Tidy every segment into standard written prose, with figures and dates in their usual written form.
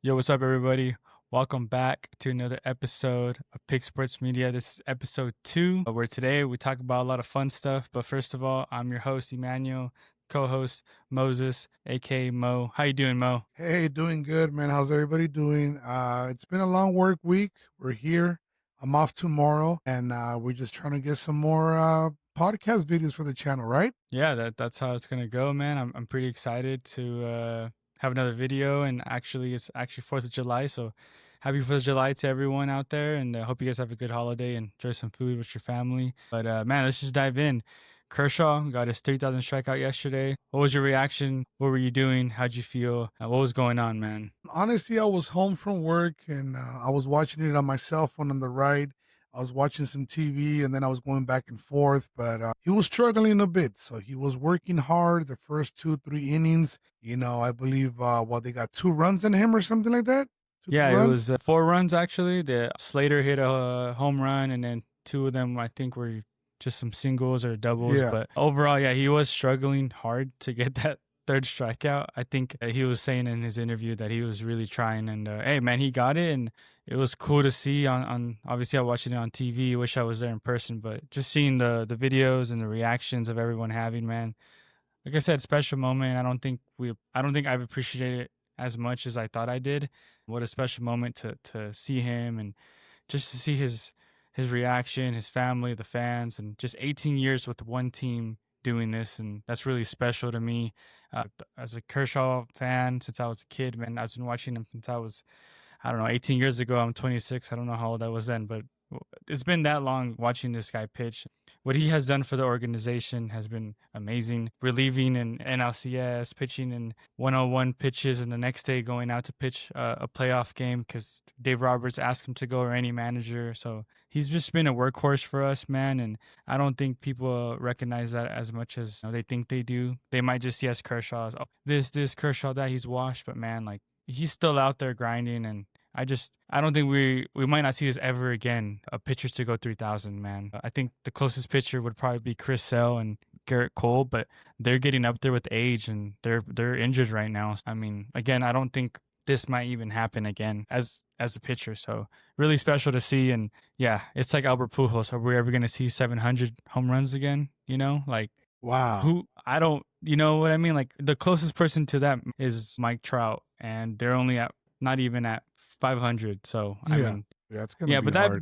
Yo, what's up, everybody? Welcome back to another episode of Pick Sports Media. This is episode 2, where today we talk about a lot of fun stuff. But first of all, I'm your host, Emmanuel, co-host Moses, aka Mo. How you doing, Mo? Hey, doing good, man. How's everybody doing? It's been a long work week. We're here. I'm off tomorrow, and we're just trying to get some more podcast videos for the channel, right? Yeah, that's how it's gonna go, man. I'm pretty excited to have another video, and actually, it's actually 4th of July, so happy 4th of July to everyone out there, and hope you guys have a good holiday and enjoy some food with your family. But man, let's just dive in. Kershaw got his 3,000 strikeout yesterday. What was your reaction? What were you doing? How'd you feel? What was going on, man? Honestly, I was home from work, and I was watching it on my cell phone on the ride. I was watching some TV, and then I was going back and forth, but he was struggling a bit. So he was working hard the first 2, 3 innings. I believe, they got 2 runs in him or something like that. Two, Yeah, three it runs. was 4 runs actually. The Slater hit a home run, and then 2 of them I think were just some singles or doubles. Yeah. But overall, yeah, he was struggling hard to get that third strikeout. I think he was saying in his interview that he was really trying, and hey, man, he got it, and it was cool to see on obviously I watched it on TV. Wish I was there in person, but just seeing the videos and the reactions of everyone having, man, like I said, special moment. I don't think I've appreciated it as much as I thought I did. What a special moment to see him and just to see his reaction, his family, the fans, and just 18 years with one team doing this, and that's really special to me. As a Kershaw fan since I was a kid, man, I've been watching him since I don't know, 18 years ago. I'm 26. I don't know how old I was then, but it's been that long watching this guy pitch. What he has done for the organization has been amazing. Relieving in NLCS, pitching in 101 pitches, and the next day going out to pitch a playoff game because Dave Roberts asked him to go, or any manager. So he's just been a workhorse for us, man. And I don't think people recognize that as much as they think they do. They might just see us Kershaw as, oh, this Kershaw, that he's washed. But man, like, he's still out there grinding, and I don't think we might not see this ever again. A pitcher to go 3,000, man. I think the closest pitcher would probably be Chris Sale and Garrett Cole, but they're getting up there with age, and they're injured right now. I mean, again, I don't think this might even happen again as a pitcher. So really special to see, and yeah, it's like Albert Pujols. Are we ever gonna see 700 home runs again? Like, Wow. who, I don't, you know what I mean? Like, the closest person to that is Mike Trout, and they're only at, not even at 500. So I Yeah. mean, Yeah, it's gonna yeah, be but hard.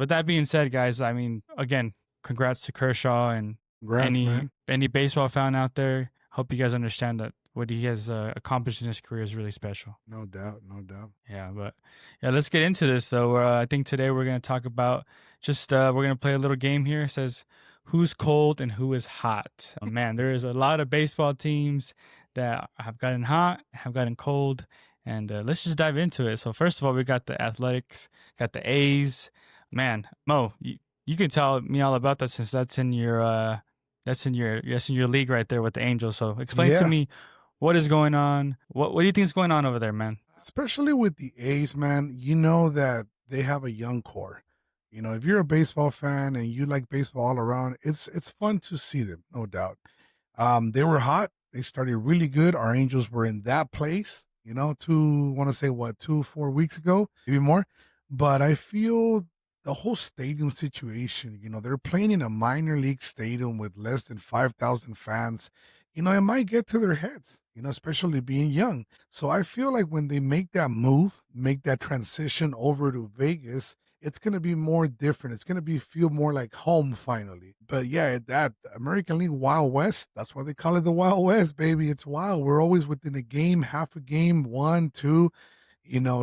that being said, guys, I mean, again, congrats to Kershaw, and Congrats, any man. baseball fan out there. Hope you guys understand that what he has accomplished in his career is really special. No doubt, no doubt. Yeah, but yeah, let's get into this though. I think today we're gonna talk about we're gonna play a little game here. It says who's cold and who is hot. Oh, man, there is a lot of baseball teams that have gotten hot, have gotten cold, and let's just dive into it. So first of all, we got the Athletics, got the A's. Man, Mo, you can tell me all about that since that's in your league right there with the Angels. So explain to Yeah, me what is going on. What do you think is going on over there, man? especially with the A's, man, you know that they have a young core. If you're a baseball fan and you like baseball all around, it's fun to see them, no doubt. They were hot. They started really good. Our Angels were in that place, want to say what, 2, 4 weeks ago, maybe more. But I feel the whole stadium situation, they're playing in a minor league stadium with less than 5,000 fans. It might get to their heads, especially being young. So I feel like when they make that move, make that transition over to Vegas, it's gonna be more different. It's gonna be feel more like home finally. But yeah, that American League Wild West, that's why they call it the Wild West, baby. It's wild. We're always within a game, half a game, one, two,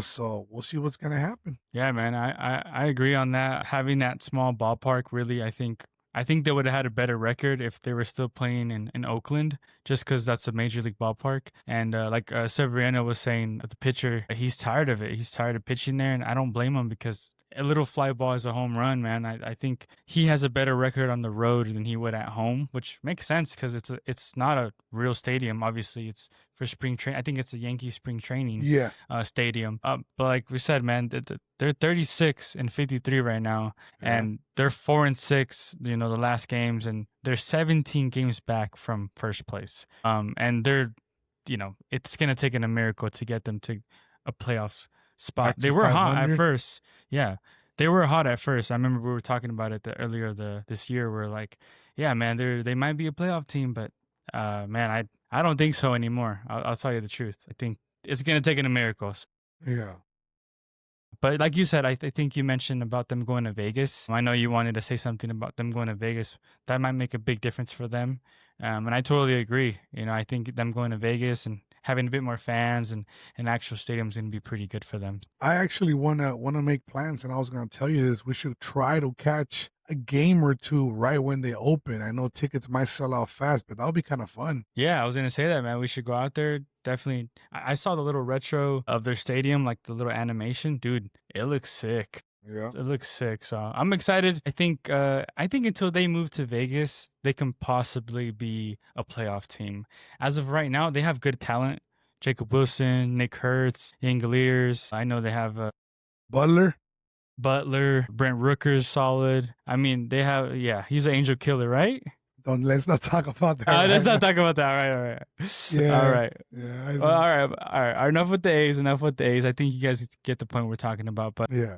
so we'll see what's gonna happen. Yeah, man, I agree on that. Having that small ballpark, really, I think they would have had a better record if they were still playing in Oakland, just because that's a major league ballpark. And like Severino was saying, the pitcher, he's tired of it. He's tired of pitching there, and I don't blame him because a little fly ball is a home run, man. I think he has a better record on the road than he would at home, which makes sense because it's not a real stadium. Obviously, it's for spring train. I think it's a Yankee spring training Yeah. stadium. But like we said, man, they're 36 and 53 right now, Yeah. and they're 4-6. The last games, and they're 17 games back from first place. And they're, it's gonna take a miracle to get them to a playoff spot. Back They to were hot at 500. first. Yeah. They were hot at first. I remember we were talking about it earlier this year. We're like, yeah, man, they might be a playoff team, but man, I don't think so anymore. I'll tell you the truth. I think it's gonna take a miracle. Yeah. But like you said, I think you mentioned about them going to Vegas. I know you wanted to say something about them going to Vegas. That might make a big difference for them. And I totally agree. I think them going to Vegas and having a bit more fans and an actual stadium is going to be pretty good for them. I actually wanna make plans, and I was gonna tell you this. We should try to catch a game or two right when they open. I know tickets might sell out fast, but that'll be kind of fun. Yeah, I was gonna say that, man. We should go out there. Definitely. I saw the little retro of their stadium, like the little animation. Dude, it looks sick. Yeah. It looks sick. So I'm excited. I think until they move to Vegas, they can possibly be a playoff team. As of right now, they have good talent. Jacob Wilson, Nick Hurts, Angeliers. I know they have Butler, Butler, Brent Rooker's solid. I mean, they have, yeah, he's an angel killer, right? let's not talk about that. Let's Right not now. talk about that. All right. Yeah. All right. Yeah. I Well, know. all right. Enough with the A's. Enough with the A's. I think you guys get the point we're talking about. But Yeah.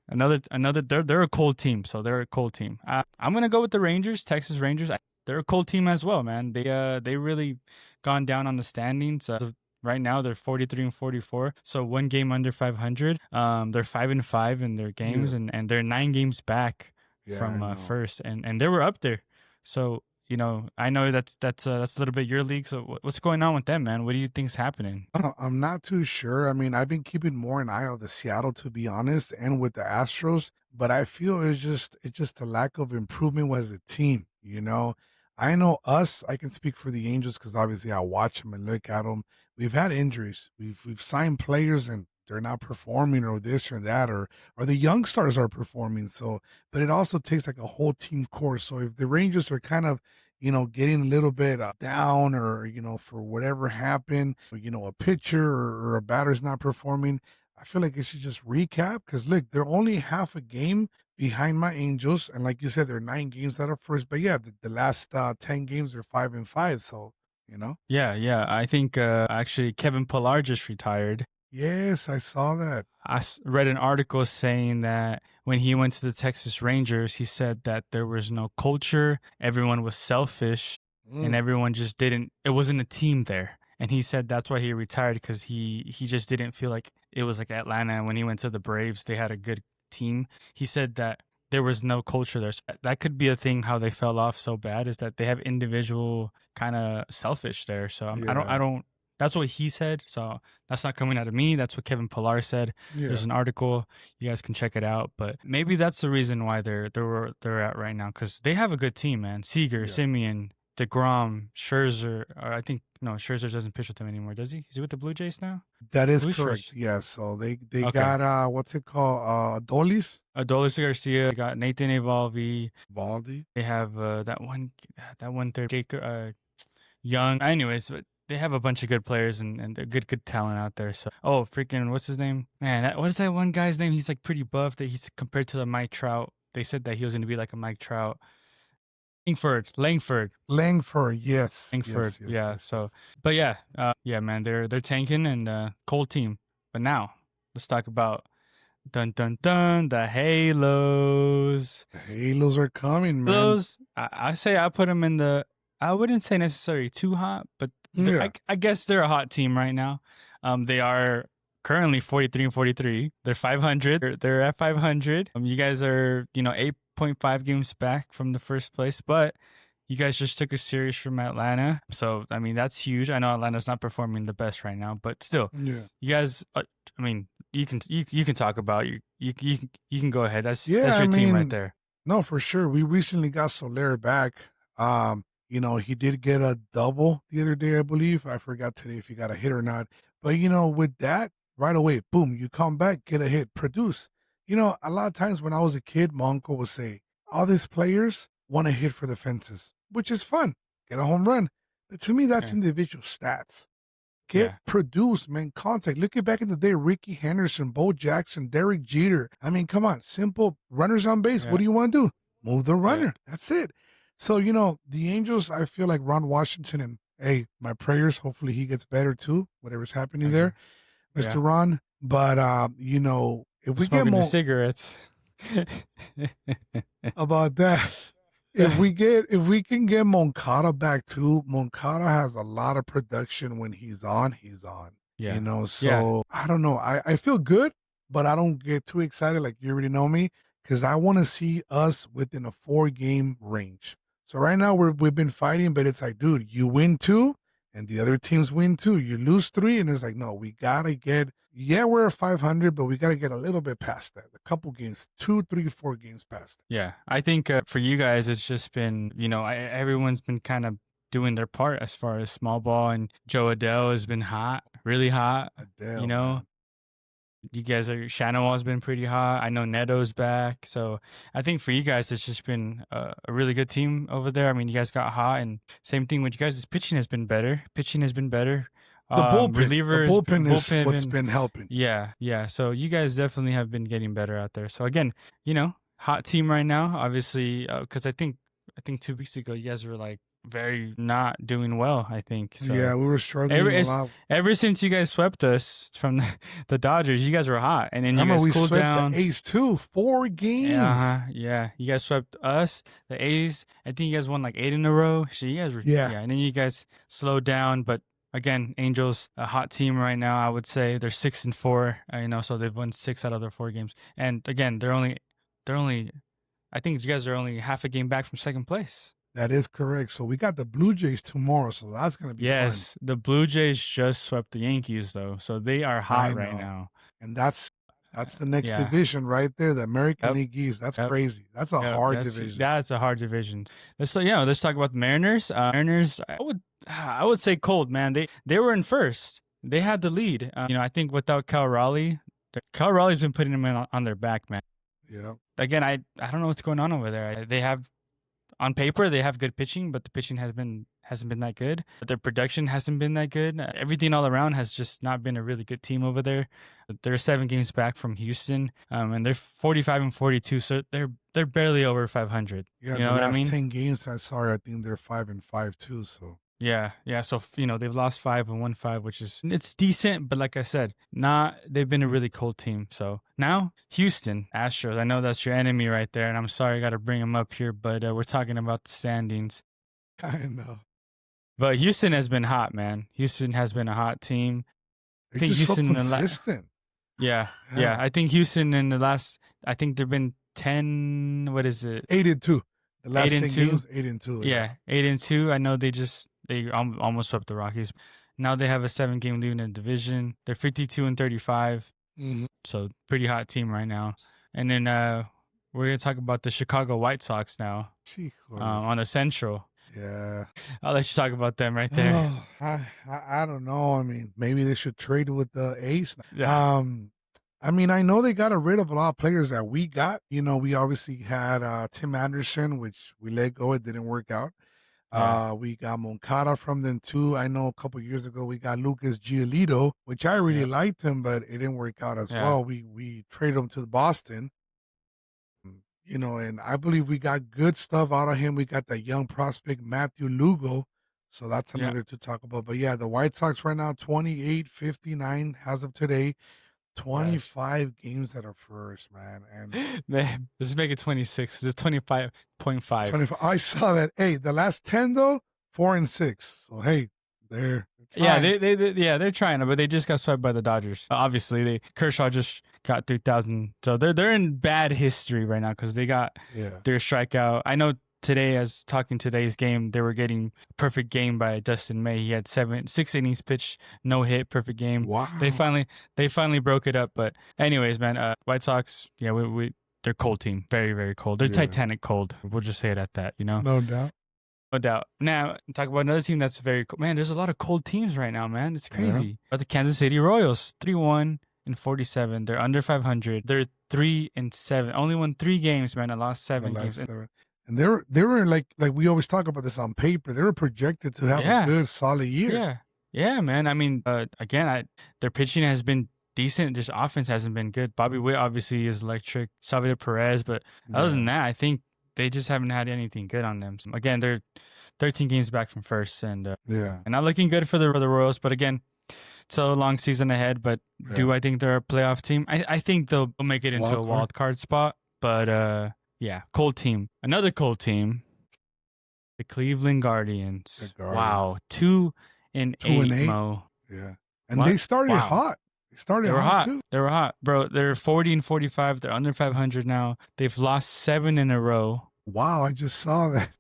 another. They're a cold team, so they're a cold team. I'm gonna go with the Rangers, Texas Rangers. They're a cold team as well, man. They really gone down on the standings. Right now they're 43 and 44, so one game under 500. They're 5-5 in their games, Yeah. and they're 9 games back Yeah. I from know. first, and they were up there. So I know that's a little bit your league. So what's going on with them, man? What do you think's happening? I'm not too sure. I mean, I've been keeping more an eye on the Seattle, to be honest, and with the Astros, but I feel it's just a lack of improvement as a team. I know us. I can speak for the Angels because obviously I watch them and look at them. We've had injuries. We've signed players and they're not performing, or this or that, or the young stars are performing. So, but it also takes like a whole team course. So if the Rangers are kind of getting a little bit down, or, for whatever happened, a pitcher or a batter's not performing, I feel like it should just recap because look, they're only half a game behind my Angels. And like you said, they're 9 games out of first. But yeah, the last 10 games are 5-5. So, Yeah. I think actually Kevin Pillar just retired. yes, I saw that. I read an article saying that when he went to the Texas Rangers, he said that there was no culture, everyone was selfish, and Mm, everyone just didn't. It wasn't a team there, and he said that's why he retired because he just didn't feel like it was like Atlanta. When he went to the Braves, they had a good team. He said that there was no culture there. So that could be a thing how they fell off so bad is that they have individual kind of selfish there. So I yeah, don't. That's what he said. So that's not coming out of me. That's what Kevin Pillar said. There's yeah, an article. You guys can check it out. But maybe that's the reason why they're at right now because they have a good team, man. Seager, yeah. Simeon, DeGrom, Scherzer. Or I think no, Scherzer doesn't pitch with them anymore, does he? Is he with the Blue Jays now? That is Who's correct. Scherzer? Yeah. So they Okay. got what's it called? Dolis, Adolis Garcia. They got Nathan Evalvi. Baldy. They have that one third Jake Young. Anyways, but they have a bunch of good players and a good talent out there. So, freaking, what's his name? Man, what is that one guy's name? He's like pretty buff. That he's compared to the Mike Trout. They said that he was going to be like a Mike Trout. Langford. Langford, yes, Langford. yes, yes, Yeah. yes, So, yes. but yeah, man, they're tanking and cold team. But now let's talk about dun dun dun the Halos. The Halos are coming, man. Those I say I put them in the. I wouldn't say necessarily too hot, but Yeah, I guess they're a hot team right now. They are currently 43 and 43. They're 500. They're at 500. You guys are 8.5 games back from the first place, but you guys just took a series from Atlanta. So I mean that's huge. I know Atlanta's not performing the best right now, but still, yeah, you guys. I mean, you can talk about you can go ahead. That's yeah. I your team right mean, there. no, for sure. We recently got Soler back. He did get a double the other day, I believe. I forgot today if he got a hit or not. But with that, right away, boom, you come back, get a hit, produce. A lot of times when I was a kid, my uncle would say, all these players want to hit for the fences, which is fun. Get a home run. But to me, that's Yeah, individual stats. Get yeah, produced, man. Contact. Look at back in the day, Ricky Henderson, Bo Jackson, Derek Jeter. I mean, come on, simple runners on base. What yeah, do you want to do? Move the yeah. runner. That's it. So, the Angels, I feel like Ron Washington, and hey, my prayers, hopefully he gets better too, whatever's I happening agree. there. Mr. Yeah. Ron. But if we get Smoking the more cigarettes. about that, if we can get Moncada back too, Moncada has a lot of production when he's on, he's on. Yeah. Yeah. So I don't know. I feel good, but I don't get too excited like you already know me, because I want to see us within a 4-game range. So right now we've been fighting, but it's like, dude, you win 2 and the other teams win 2. You lose 3, and it's like, no, we gotta get, yeah, we're at 500, but we gotta get a little bit past that. A couple games, 2, 3, 4 games past that. Yeah, I think for you guys, it's just been, everyone's been kind of doing their part as far as small ball, and Joe Adele has been hot, really hot. You Adele, know, man. you guys are Shanawall's been pretty hot. I know Neto's back, so I think for you guys, it's just been a really good team over there. I mean, you guys got hot, and same thing with you guys. Pitching has been better. Pitching has been better. The Relievers, bullpen is bullpen what's been helping. yeah, yeah. So you guys definitely have been getting better out there. So again, hot team right now. Obviously, because I think 2 weeks ago you guys were like very not doing well. I think so. Yeah, we were struggling a lot. Ever since you guys swept us from the Dodgers, you guys were hot, and then Remember, you we guys cooled swept down. the A's too, 4 games. Yeah. You guys swept us, the A's. I think you guys won like 8 in a row. So you guys were and then you guys slowed down, but. Again, Angels, a hot team right now. I would say they're 6-4. So they've won 6 out of their 4 games. And again, they're only. I think you guys are only half a game back from second place. That is correct. So we got the Blue Jays tomorrow, so that's gonna be fun. Yes, the Blue Jays just swept the Yankees though, so they are hot right now. And that's the next division right there, the American League East. That's crazy. That's a hard division. That's a hard division. Let's talk about the Mariners. Mariners, I would say cold, man. They were in first. They had the lead. I think without Cal Raleigh's been putting them on their back, man. Yeah. Again, I don't know what's going on over there. They have. On paper, they have good pitching, but the pitching hasn't been that good. Their production hasn't been that good. Everything all around has just not been a really good team over there. They're 7 games back from Houston, and they're 45-42, so they're barely over 500. Yeah, you know what I mean? 10 games. I think they're 5-5 too. So. Yeah. So they've lost 5 and won 5, which is it's decent, but like I said, they've been a really cold team. So now Houston Astros. I know that's your enemy right there, and I'm sorry I got to bring them up here, but we're talking about the standings. I know. But Houston has been hot, man. Houston has been a hot team. I think just Houston so consistent. Yeah. I think Houston in the last. I think there've been 10. What is it? 8-2. The last 10 games, 8-2. Yeah, 8-2. I know they almost swept the Rockies. Now they have a 7-game lead in the division. They're 52-35. Mm-hmm. So pretty hot team right now. And then we're gonna talk about the Chicago White Sox now on the Central. Yeah, I'll let you talk about them right there. Oh, I don't know. I mean, maybe they should trade with the Ace. Yeah. I mean, I know they got rid of a lot of players that we got. We obviously had Tim Anderson, which we let go. It didn't work out. Yeah. We got Moncada from them too. I know a couple years ago we got Lucas Giolito, which I really liked him, but it didn't work out as well. We traded him to Boston. And I believe we got good stuff out of him. We got that young prospect, Matthew Lugo. So that's another to talk about. But yeah, the White Sox right now, 28-59 as of today. 25 games that are first, man. And man, let's make it 26. It's 25.5. 25. I saw that. Hey, the last 10 though, 4-6. So hey, they're trying. They're trying, but they just got swept by the Dodgers. Obviously, Kershaw just got 3,000. So they're in bad history right now because they got their strikeout. I know today, as talking today's game, they were getting perfect game by Dustin May. He had 6 innings pitched, no hit, perfect game. Wow. They finally broke it up. But anyways, man, White Sox, they're cold team, very very cold. They're Titanic cold. We'll just say it at that. No doubt. No doubt. Now, talk about another team that's very cold. Man, there's a lot of cold teams right now, man. It's crazy. Yeah. But the Kansas City Royals, 3-1-47. They're under 500. They're 3-7. Only won 3 games, man. I lost 7 games. And they were like we always talk about this on paper. They were projected to have a good, solid year. Yeah, man. I mean, again, their pitching has been decent. Just offense hasn't been good. Bobby Witt obviously is electric. Salvador Perez, but other than that, I think they just haven't had anything good on them. So again, they're 13 games back from first, and not looking good for the Royals. But again, so long season ahead, but do I think they're a playoff team? I think they'll make it into a wild card spot. But yeah, cold team. Another cold team, the Cleveland Guardians. Wow, 2-8, Mo. Yeah. And they started hot. They were hot. Too. They were hot, bro. They're 40-45. They're under 500 now. They've lost 7 in a row. Wow, I just saw that.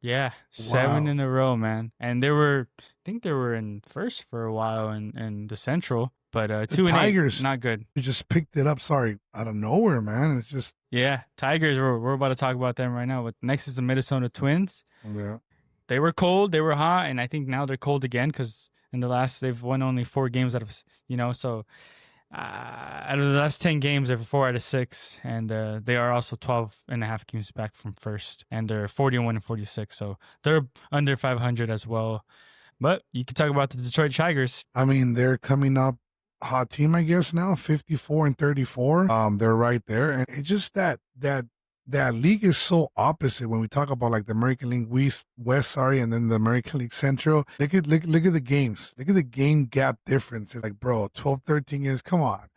Yeah, 7 in a row, man. And I think they were in first for a while in the Central, but 2-8, not good. You just picked it up, sorry, out of nowhere, man. It's just Tigers. We're about to talk about them right now. But next is the Minnesota Twins. Yeah, they were cold, they were hot, and I think now they're cold again because in the last they've won only 4 games out of so. Out of the last 10 games, they're 4 out of 6, and they are also 12.5 games back from first, and they're 41-46, so they're under 500 as well. But you can talk about the Detroit Tigers. I mean, they're coming up hot team, I guess now, 54-34. They're right there, and it's just that league is so opposite when we talk about like the American League West, and then the American League Central. Look at the games. Look at the game gap difference. It's like, bro, 12, 13 years. Come on,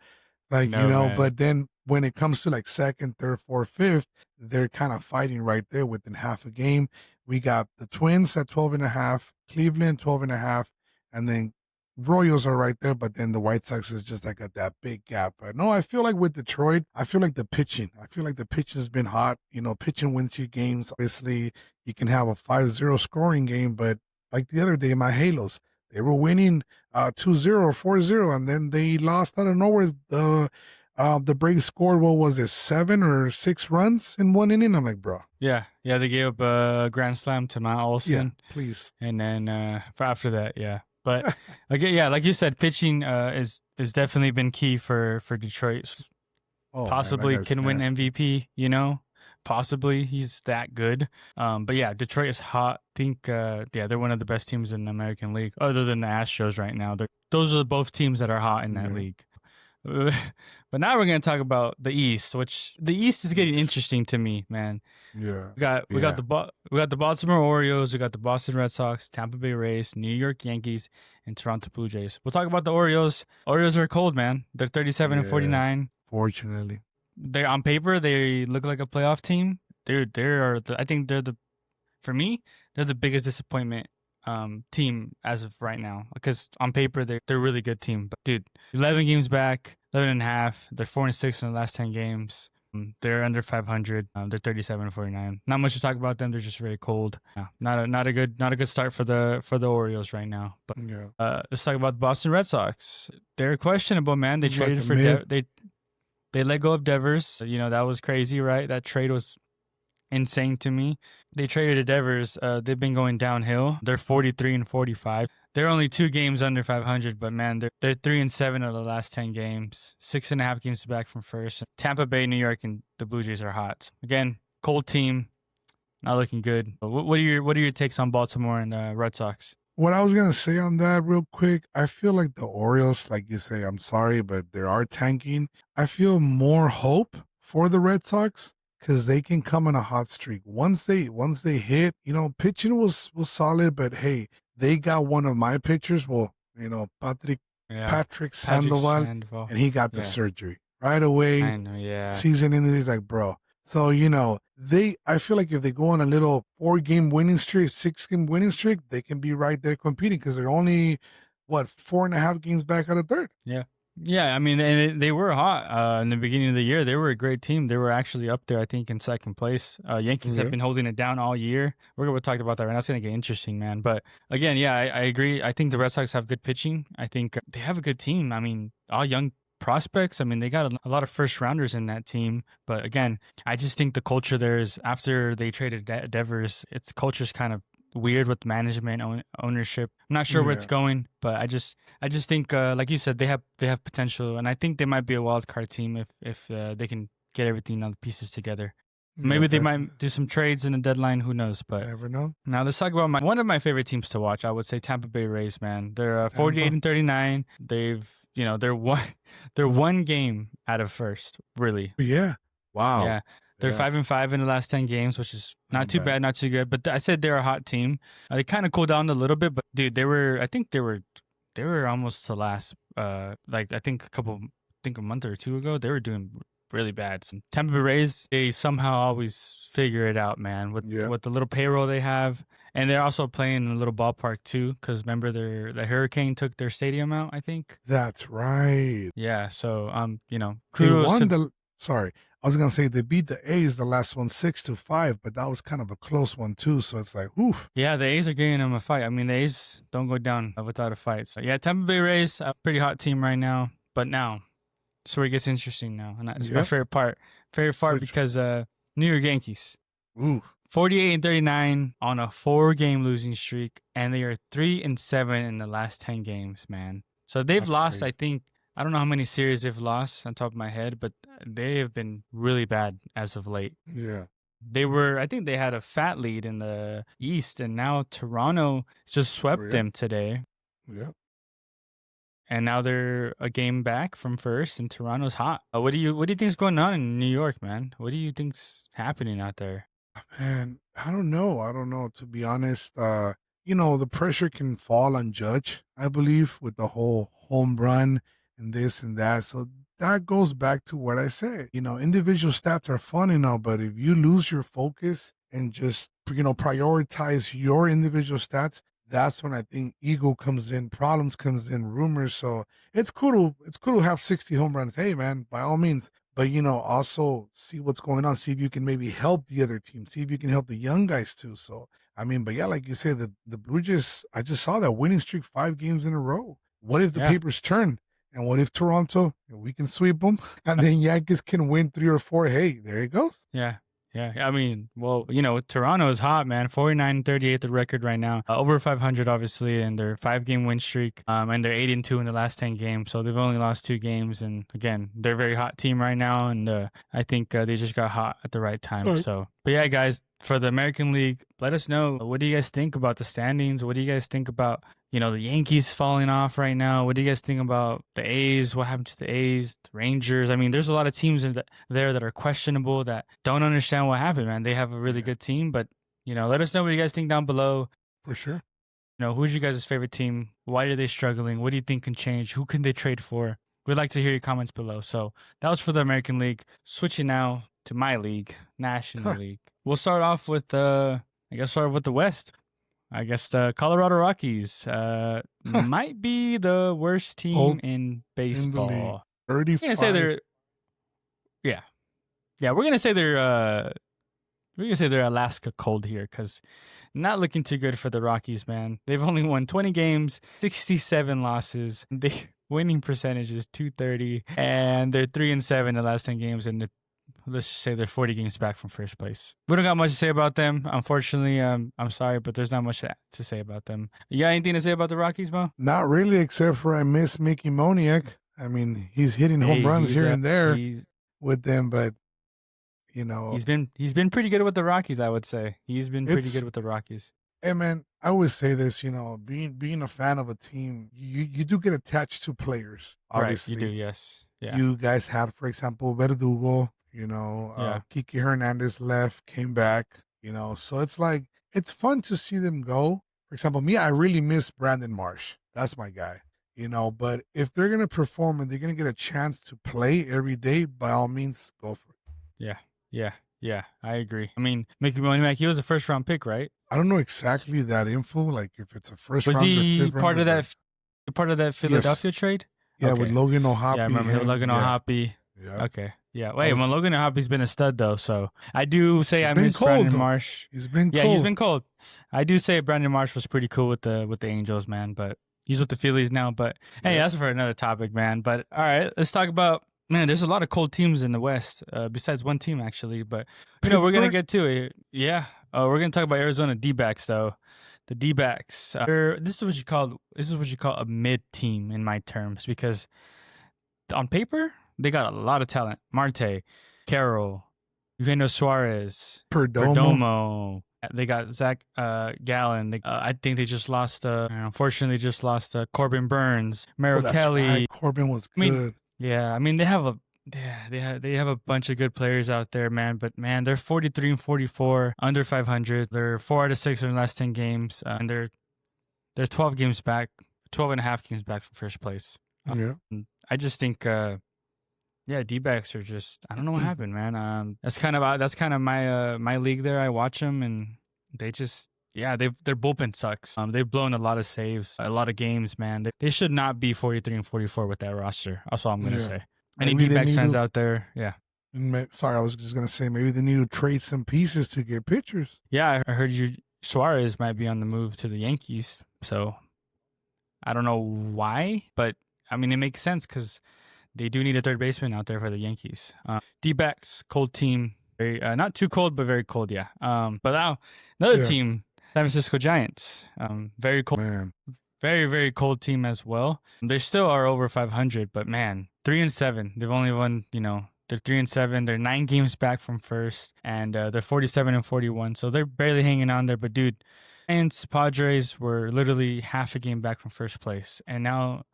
like man. But then when it comes to like second, third, fourth, fifth, they're kind of fighting right there within half a game. We got the Twins at 12.5, Cleveland 12.5, and then Royals are right there, but then the White Sox is just like at that big gap. But no, I feel like with Detroit, I feel like the pitching has been hot. Pitching wins you games. Obviously, you can have a 5-0 scoring game, but like the other day, my Halos, they were winning 2-0 or 4-0, and then they lost out of nowhere. The Braves scored, what was it, 7 or 6 runs in 1 inning? I'm like, bro. Yeah, they gave up a grand slam to Matt Olson. Yeah, please. And then after that, yeah. But again, yeah, like you said, pitching is definitely been key for Detroit. Possibly can win MVP, Possibly he's that good. But yeah, Detroit is hot. I think they're one of the best teams in the American League, other than the Astros right now. Those are both teams that are hot in that league. But now we're going to talk about the East, which the East is getting interesting to me, man. Yeah. We got the Baltimore Orioles, we got the Boston Red Sox, Tampa Bay Rays, New York Yankees, and Toronto Blue Jays. We'll talk about the Orioles. Orioles are cold, man. They're 37-49. Fortunately. They're on paper, they look like a playoff team. I think for me, they're the biggest disappointment team as of right now, because on paper they're a really good team. But dude, 11 games back, 11.5. They're 4-6 in the last 10 games. They're under 500. They're 37-49. Not much to talk about them. They're just very cold. Not a good start for the Orioles right now. But let's talk about the Boston Red Sox. They're questionable, man. They traded for they let go of Devers. That was crazy, right? That trade was insane to me. They traded Devers. They've been going downhill. They're 43-45. They're only 2 games under 500, but man, they're 3-7 of the last 10 games. 6.5 games back from first. Tampa Bay, New York, and the Blue Jays are hot. Again, cold team, not looking good. What are your takes on Baltimore and Red Sox? What I was gonna say on that real quick, I feel like the Orioles, like you say, I'm sorry, but they are tanking. I feel more hope for the Red Sox, because they can come on a hot streak. Once they hit, pitching was solid, but hey, they got one of my pitchers. Well, Patrick Sandoval, and he got the surgery right away. I know, yeah. Season ended, he's like, bro. So I feel like if they go on a little 4-game winning streak, 6-game winning streak, they can be right there competing, because they're only 4.5 games back out of third. Yeah. Yeah, I mean, and they were hot in the beginning of the year. They were a great team. They were actually up there, I think, in second place. Yankees have been holding it down all year. We're going to talk about that right now. It's going to get interesting, man. But again, yeah, I agree. I think the Red Sox have good pitching. I think they have a good team. I mean, all young prospects. I mean, they got a lot of first rounders in that team. But again, I just think the culture there is, after they traded Devers, its culture's kind of weird with management, ownership. I'm not sure where it's going, but I just think, like you said, they have potential, and I think they might be a wild card team if they can get everything on the pieces together. Maybe they might do some trades in the deadline. Who knows? But never know. Now let's talk about one of my favorite teams to watch. I would say Tampa Bay Rays. Man, they're 48-39. They're one game out of first. Really? Yeah. Wow. Yeah. They're 5-5 in the last 10 games, which is not too bad, not too good. But I said they're a hot team. They kind of cooled down a little bit, but dude, I think they were they were almost to last. Like I think a month or two ago, they were doing really bad. So Tampa Bay Rays, they somehow always figure it out, man. With Yeah, the little payroll they have, and they're also playing in a little ballpark too. Because remember, the hurricane took their stadium out, I think. that's right. Yeah. So They kudos won to the. Sorry, I was gonna say they beat the A's the last one 6-5, but that was kind of a close one too. So it's like, oof. yeah, the A's are giving them a fight. I mean, the A's don't go down without a fight. So yeah, Tampa Bay Rays, a pretty hot team right now. But now, that's where it gets interesting now, and that's my Yep. favorite part. Favorite part Which, because New York Yankees. ooh, 48-39 on a 4-game losing streak, and they are 3-7 in the last 10 games, man. So they've that's lost, crazy. I think, I don't know how many series they've lost on top of my head, but they have been really bad as of late. Yeah, I think they had a fat lead in the East, and now Toronto just swept yeah, them today. yeah. And now they're a game back from first, and Toronto's hot. What do you think is going on in New York, man? What do you think's happening out there? Man, I don't know. I don't know. To be honest, the pressure can fall on Judge, I believe, with the whole home run and this and that. So that goes back to what I said. Individual stats are fun and all, but if you lose your focus and just, prioritize your individual stats, that's when I think ego comes in, problems comes in, rumors. So it's cool to have 60 home runs. Hey man, by all means, but also see what's going on, see if you can maybe help the other team, see if you can help the young guys too. So I mean, but yeah, like you said, the Blue Jays, I just saw that winning streak 5 games in a row. What if the Yeah. papers turn? And what if Toronto, we can sweep them, and then Yankees can win 3 or 4? Hey, there it goes. Yeah. Yeah. I mean, well, Toronto is hot, man. 49-38 the record right now. Over 500, obviously, and their 5-game win streak. And they're 8-2 in the last 10 games. So they've only lost 2 games. And again, they're a very hot team right now. And I think they just got hot at the right time. Sorry. So, but yeah, guys, for the American League, let us know. What do you guys think about the standings? What do you guys think about the Yankees falling off right now? What do you guys think about the A's? What happened to the A's, the Rangers? I mean, there's a lot of teams there that are questionable, that don't understand what happened, man. They have a really Yeah, good team, but, let us know what you guys think down below. for sure. Who's your guys' favorite team? Why are they struggling? What do you think can change? Who can they trade for? We'd like to hear your comments below. So that was for the American League. Switching now to my league, National League. We'll start off with the West. I guess the Colorado Rockies might be the worst team Cold in in the league. baseball. We're gonna say 35. they're we're gonna say they're Alaska cold here, because not looking too good for the Rockies, man. They've only won 20 games, 67 losses. They winning percentage is .230, and they're 3-7 the last 10 games, and let's just say they're 40 games back from first place. We don't got much to say about them, unfortunately. I'm sorry, but there's not much to say about them. You got anything to say about the Rockies, Mo? Not really, except for I miss Mickey Moniak. I mean, he's hitting home runs here and there with them, but he's been pretty good with the Rockies, I would say. He's been pretty good with the Rockies. Hey man, I always say this, being a fan of a team, you do get attached to players. Obviously, right? You do, yes. Yeah. You guys had, for example, Verdugo. Kiki Hernandez left, came back. So it's like it's fun to see them go. For example, me, I really miss Brandon Marsh. That's my guy. But if they're gonna perform and they're gonna get a chance to play every day, by all means, go for it. Yeah, I agree. I mean, Mickey Moniak, he was a first-round pick, right? I don't know exactly that info, like if it's a first round. Was he part of that Philadelphia trade? Yeah, with Logan O'Hoppe. Yeah, I remember Logan O'Hoppe. Yeah. Okay. Yeah. Wait, well, Logan O'Hoppe's been a stud, though. So I do say I miss Brandon Marsh. He's been cold. Yeah, he's been cold. I do say Brandon Marsh was pretty cool with the Angels, man. But he's with the Phillies now. But hey, that's for another topic, man. But all right, let's talk about. Man, there's a lot of cold teams in the West, besides one team, actually. But, we're going to get to it. Yeah. We're going to talk about Arizona D-backs, though. The D-backs. This is what you call a mid-team in my terms, because on paper, they got a lot of talent. Marte, Carroll, Eugenio Suarez, Perdomo. They got Zach Gallen. I think they just lost, unfortunately, Corbin Burns, Merrill Kelly. Right. Corbin was good. Yeah, I mean they have a bunch of good players out there, man. But man, they're 43-44, under 500. They're 4 out of 6 in the last 10 games, and they're 12 games back 12 and a half games back from first place. Yeah. I just think, D-backs are just, I don't know what happened, man. That's kind of my league there. I watch them and they just, their bullpen sucks. They've blown a lot of saves, a lot of games, man. They should not be 43 and 44 with that roster. That's all I'm gonna say. Any D-backs fans out there? Yeah. Sorry, I was just gonna say maybe they need to trade some pieces to get pitchers. Yeah, I heard Suarez might be on the move to the Yankees. So I don't know why, but I mean it makes sense because they do need a third baseman out there for the Yankees. D-backs, cold team. Very, not too cold, but very cold, yeah. But now, another team, San Francisco Giants. Very cold. Man. Very, very cold team as well. They still are over 500, but man, 3-7. They've only won, they're 3-7. They're 9 games back from first, and they're 47 and 41. So they're barely hanging on there. But dude, Giants, Padres were literally half a game back from first place, and now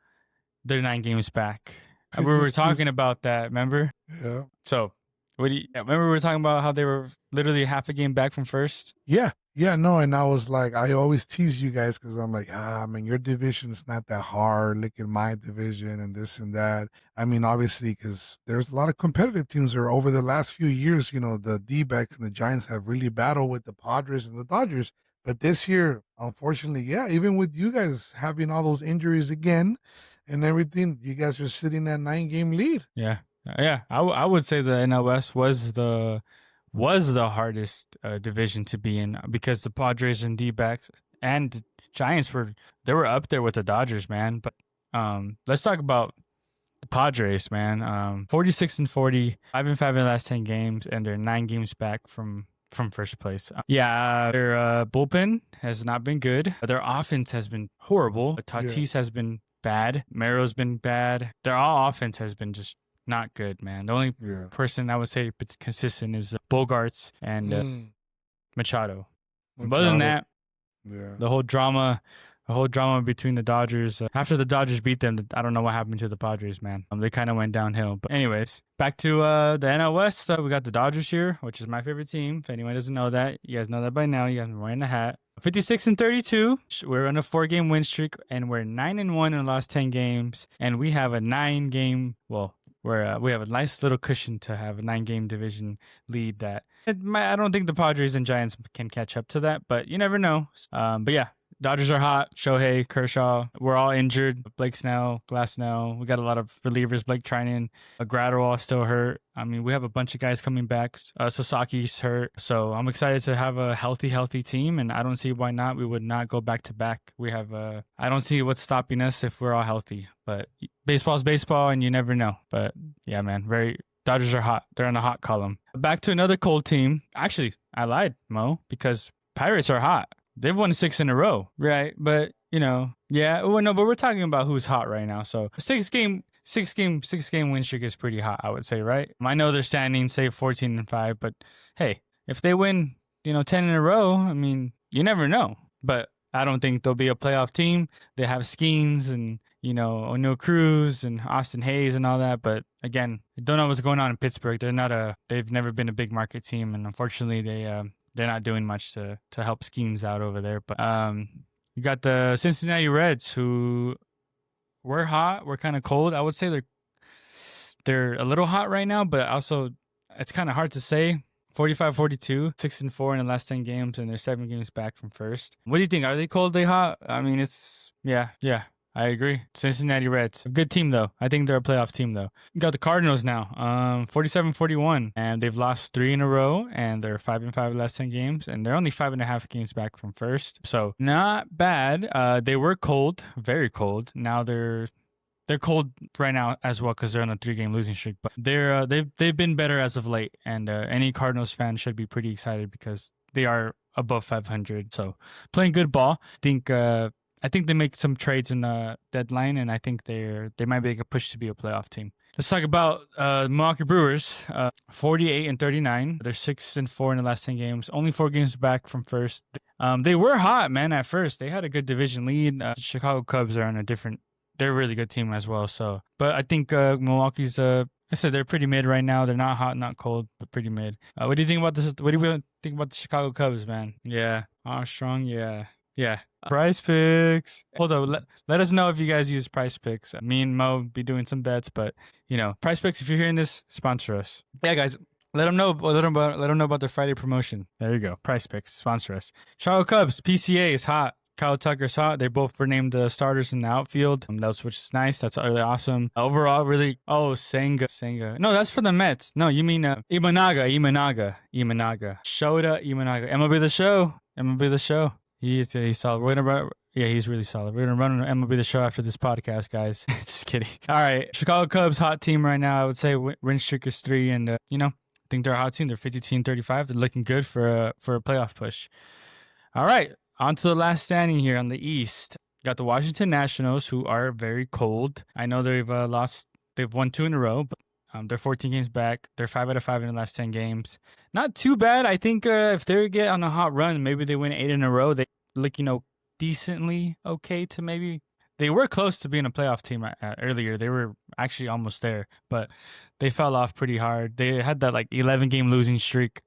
they're 9 games back. We were talking about that, remember? Yeah. So, remember we were talking about how they were literally half a game back from first? Yeah. Yeah, no, and I was like, I always tease you guys because I'm like, man, your division's not that hard. Look at my division and this and that. I mean, obviously, because there's a lot of competitive teams there. Over the last few years, the D-backs and the Giants have really battled with the Padres and the Dodgers. But this year, unfortunately, even with you guys having all those injuries again and everything, you guys are sitting at 9-game lead. Yeah. I would say the NL West was the hardest division to be in because the Padres and D-backs and Giants were up there with the Dodgers, man. But let's talk about the Padres, man. 46 and 40, 5 and 5 in the last 10 games, and they're 9 games back from first place. Their bullpen has not been good. Their offense has been horrible. Tatis has been bad. Mero's been bad. Their all offense has been just not good, man. The only person I would say consistent is Bogarts and Machado. But other than that, the whole drama between the Dodgers. After the Dodgers beat them, I don't know what happened to the Padres, man. They kind of went downhill. But anyways, back to the NL West. We got the Dodgers here, which is my favorite team. If anyone doesn't know that, you guys know that by now. You guys are wearing the hat. 56 and 32. We're on a 4-game win streak, and we're 9-1 in the last 10 games. And we have a 9-game, we have a nice little cushion to have a 9-game division lead that I don't think the Padres and Giants can catch up to that, but you never know. But yeah, Dodgers are hot. Shohei, Kershaw, we're all injured. Blake Snell, Glasnow. We got a lot of relievers. Blake Trinan, Gratterall still hurt. I mean, we have a bunch of guys coming back. Sasaki's hurt. So I'm excited to have a healthy team, and I don't see why not. We would not go back-to-back. We have I don't see what's stopping us if we're all healthy. But baseball's baseball, and you never know. But yeah, man, Dodgers are hot. They're on the hot column. Back to another cold team. Actually, I lied, Mo, because Pirates are hot. They've won 6 in a row, right? But, but we're talking about who's hot right now. So 6-game win streak is pretty hot, I would say, right? I know they're standing, say 14 and 5, but hey, if they win, 10 in a row, I mean, you never know. But I don't think they'll be a playoff team. They have Skeens and, O'Neal Cruz and Austin Hayes and all that. But again, I don't know what's going on in Pittsburgh. They've never been a big market team. And unfortunately, they're not doing much to help Skeens out over there. But you got the Cincinnati Reds, who were hot. We're kind of cold. I would say they're a little hot right now, but also it's kind of hard to say. 45-42, 6-4 in the last 10 games, and they're 7 games back from first. What do you think? Are they cold? They hot? I mean, yeah. I agree. Cincinnati Reds. A good team, though. I think they're a playoff team, though. You got the Cardinals now. 47-41. And they've lost 3 in a row. And they're 5 and 5 in the last 10 games. And they're only 5.5 games back from first. So, not bad. They were cold. Very cold. Now they're cold right now as well because they're on a 3-game losing streak. But they've been better as of late. And any Cardinals fan should be pretty excited because they are above 500. So, playing good ball. I think they make some trades in the deadline, and I think they might make a push to be a playoff team. Let's talk about Milwaukee Brewers. 48 and 39. They're 6-4 in the last 10 games. Only 4 games back from first. They were hot, man. At first, they had a good division lead. The Chicago Cubs are on a different. They're a really good team as well. So, but I think Milwaukee's. I said they're pretty mid right now. They're not hot, not cold, but pretty mid. What do you think about this? What do you think about the Chicago Cubs, man? Yeah, Armstrong. Yeah. Yeah. Price Picks. Hold on. Let us know if you guys use Price Picks. Me and Mo be doing some bets, but Price Picks. If you're hearing this, sponsor us. Yeah, guys. Let them know. Let them know about their Friday promotion. There you go. Price Picks sponsor us. Chicago Cubs. PCA is hot. Kyle Tucker's hot. They both were named starters in the outfield. Which is nice. That's really awesome. Overall, really. Oh, Senga. No, that's for the Mets. No, you mean Imanaga. Shota Imanaga. MLB the show. He's solid. He's really solid. We're gonna run MLB the show after this podcast, guys. Just kidding. All right, Chicago Cubs hot team right now. I would say win streak is 3, and I think they're a hot team. They're 52-35. They're looking good for a playoff push. All right, on to the last standing here on the East. Got the Washington Nationals, who are very cold. I know they've lost. They've won 2 in a row, but they're 14 games back. They're 5 out of 5 in the last 10 games. Not too bad. I think if they get on a hot run, maybe they win 8 in a row. They look, decently okay to maybe. They were close to being a playoff team earlier. They were actually almost there, but they fell off pretty hard. They had that 11-game losing streak.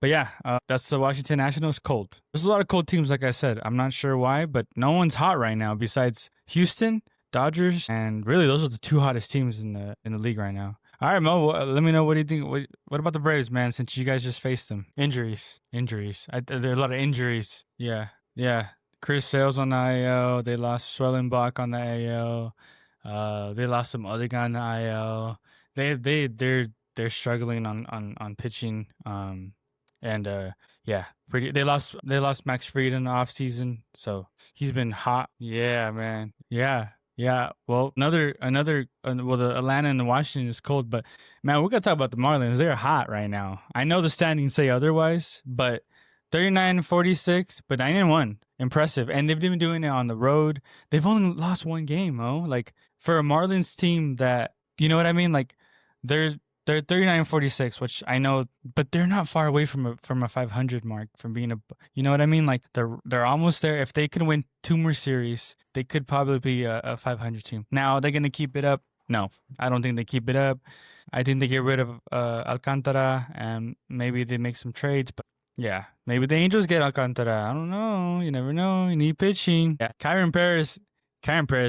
But yeah, that's the Washington Nationals. Cold. There's a lot of cold teams, like I said. I'm not sure why, but no one's hot right now besides Houston, Dodgers, and really those are the 2 hottest teams in the league right now. All right, Mo, let me know what do you think. What about the Braves, man, since you guys just faced them? Injuries. There are a lot of injuries. Yeah. Chris Sale's on the IL. They lost Swellenbach on the AL. They lost some other guy on the IL. They're struggling on pitching. They lost Max Fried in the offseason, so he's been hot. Yeah, man. Yeah. Well, the Atlanta and the Washington is cold, but man, we gotta talk about the Marlins. They're hot right now. I know the standings say otherwise, but 39-46, but 9-1, impressive. And they've been doing it on the road. They've only lost 1 game, for a Marlins team that, you know what I mean? They're 39-46, which I know, but they're not far away from a 500 mark from being you know what I mean? They're almost there. If they can win 2 more series, they could probably be a 500 team. Now, are they going to keep it up? No, I don't think they keep it up. I think they get rid of Alcantara and maybe they make some trades, but yeah, maybe the Angels get Alcantara. I don't know. You never know. You need pitching. Yeah, Kyron Paris,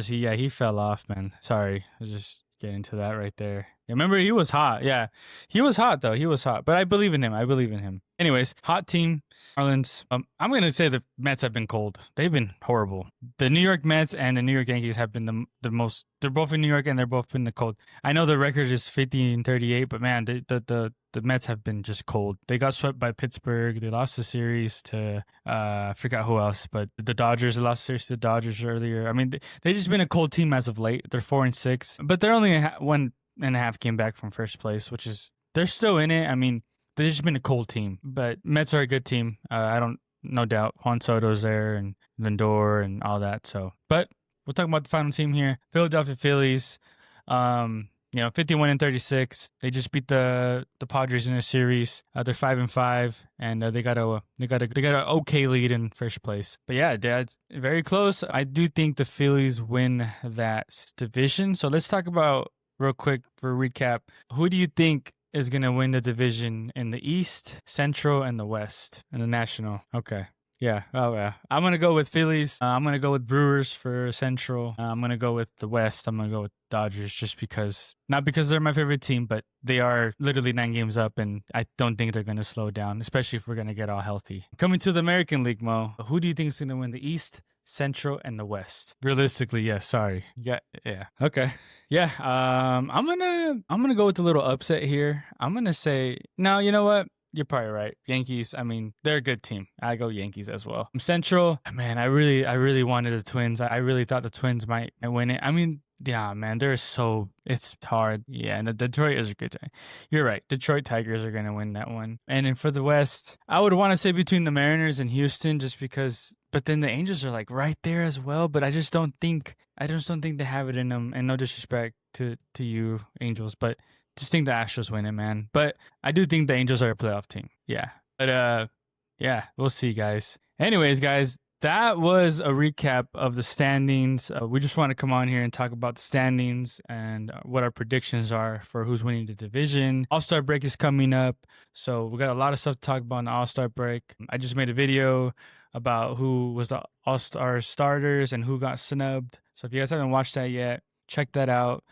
he fell off, man. Sorry, I was just getting into that right there. Yeah, remember, he was hot. Yeah, he was hot, though. He was hot. But I believe in him. Anyways, hot team, Marlins. I'm going to say the Mets have been cold. They've been horrible. The New York Mets and the New York Yankees have been the most. They're both in New York and they're both in the cold. I know the record is 50-38, but man, the Mets have been just cold. They got swept by Pittsburgh. They lost the series to I forgot who else, but the Dodgers. They lost the series to the Dodgers earlier. I mean, they just been a cold team as of late. They're 4-6, but they're only 1.5 game back from first place, which is they're still in it. I mean, they've just been a cold team, but Mets are a good team. No doubt. Juan Soto's there and Lindor and all that. So, but we'll talk about the final team here. Philadelphia Phillies. 51-36. They just beat the Padres in a series. They're 5-5, and they got a okay lead in first place. But yeah, that's very close. I do think the Phillies win that division. So let's talk about real quick for a recap. Who do you think is gonna win the division in the East, Central, and the West, and the National? Okay. Yeah. Oh, yeah. I'm going to go with Phillies. I'm going to go with Brewers for Central. I'm going to go with the West. I'm going to go with Dodgers just because, not because they're my favorite team, but they are literally 9 games up, and I don't think they're going to slow down, especially if we're going to get all healthy. Coming to the American League, Mo, who do you think is going to win the East, Central, and the West? Realistically, yeah. Sorry. Yeah. Okay. Yeah. I'm gonna go with a little upset here. I'm gonna say no. You know what? You're probably right. Yankees, I mean, they're a good team. I go Yankees as well. Central, man, I really wanted the Twins. I really thought the Twins might win it. I mean, yeah, man, it's hard. Yeah, and the Detroit is a good team. You're right. Detroit Tigers are going to win that one. And then for the West, I would want to say between the Mariners and Houston just because, but then the Angels are right there as well. But I just don't think they have it in them. And no disrespect to you, Angels, but just think the Astros win it, man. But I do think the Angels are a playoff team. Yeah. But yeah, we'll see, guys. Anyways, guys, That was a recap of the standings. We just want to come on here and talk about the standings and what our predictions are for who's winning the division. All-Star break is coming up, so we got a lot of stuff to talk about in the All-Star break. I just made a video about who was the All-Star starters and who got snubbed. So if you guys haven't watched that yet, check that out.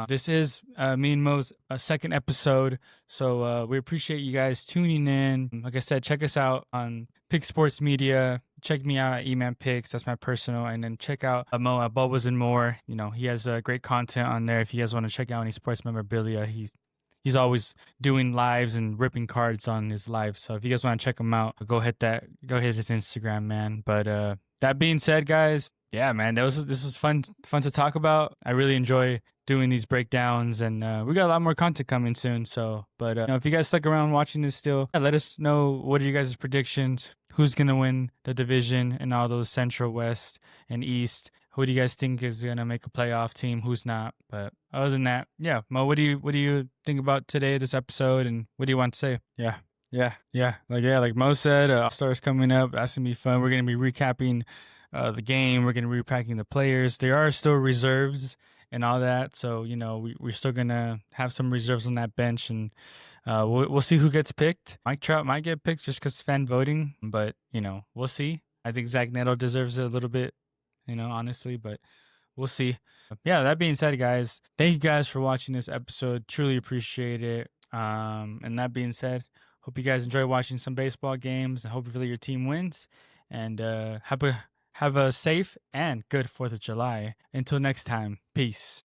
This is me and Mo's second episode, so we appreciate you guys tuning in. Like I said, check us out on Pick Sports Media. Check me out at Eman Picks. That's my personal. And then check out Mo at Bubbles and More. You know, he has great content on there. If you guys want to check out any sports memorabilia, he's always doing lives and ripping cards on his lives. So if you guys want to check him out, go hit his Instagram, man. But that being said, guys, yeah, man, this was fun to talk about. I really enjoy doing these breakdowns, and we got a lot more content coming soon. So, but you know, if you guys stuck around watching this still, let us know what are you guys' predictions. Who's gonna win the division and all those Central, West, and East? Who do you guys think is gonna make a playoff team? Who's not? But other than that, yeah, Mo, what do you think about this episode, and what do you want to say? Yeah. Like Mo said, All Stars coming up. That's gonna be fun. We're gonna be recapping the game. We're gonna be repacking the players. There are still reserves and all that, so you know we're still gonna have some reserves on that bench, and we'll see who gets picked. Mike Trout might get picked just because fan voting, but you know we'll see. I think Zach Neto deserves it a little bit, you know, honestly, but we'll see. Yeah, that being said, guys, thank you guys for watching this episode. Truly appreciate it. And that being said, hope you guys enjoy watching some baseball games, and hopefully your team wins. And have a safe and good 4th of July. Until next time, peace.